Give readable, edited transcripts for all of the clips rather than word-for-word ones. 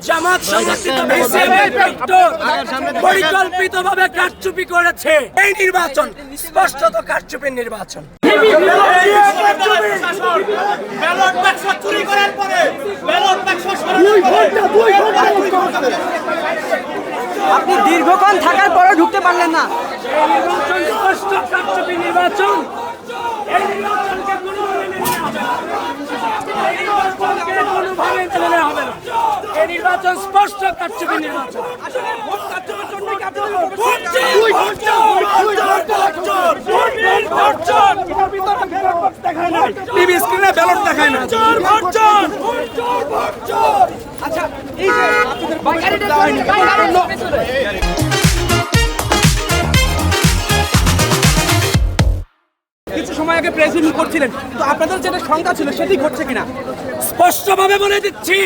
জামাত সমর্থিত পরিকল্পিতভাবে কারচুপি করেছে। এই নির্বাচন স্পষ্টত কারচুপির নির্বাচন। আপনি দীর্ঘক্ষণ থাকার পরও ঢুকতে পারলেন না। এই নির্বাচন স্পষ্ট কারচুপির নির্বাচন। এই নির্বাচনকে কোনোভাবে মেনে নেওয়া হবে না। এই নির্বাচন স্পষ্ট কারচুপির নির্বাচন। টিভি স্ক্রিনে ব্যালট দেখায় না। আচ্ছা, এই যে কিছু সময় আগে প্রেস মিট করছিলেন, তো আপনাদের যেটা শঙ্কা ছিল সেটি ঘটছে কিনা? স্পষ্টভাবে বলে দিচ্ছি,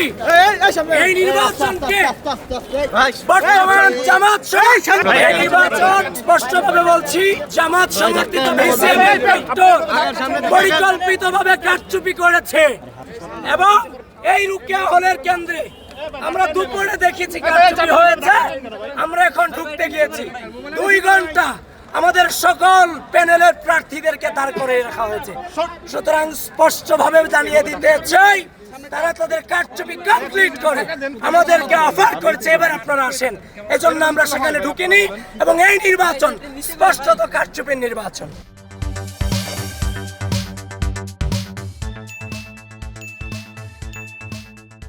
এই নির্বাচনকে বর্তমান জামাত এই নির্বাচন স্পষ্টভাবে বলছি, জামাত সমর্থিত পরিকল্পিতভাবে কারচুপি করেছে। এবং এই রুকিয়া হলের কেন্দ্রে আমরা দুপুরে দেখেছি কারচুপি হয়েছে। আমরা এখন ঢুকতে গিয়েছি 2 ঘন্টা আমাদের সকল প্যানেলের প্রার্থীদেরকে দাঁড় করে রাখা হয়েছে। সুতরাং স্পষ্টভাবে জানিয়ে দিতে চাই, তারা তাদের কারচুপি কমপ্লিট করে আমাদেরকে অফার করছে এবার আপনারা আসেন। এজন্য আমরা সেখানে ঢুকিনি এবং এই নির্বাচন স্পষ্টত কারচুপির নির্বাচন।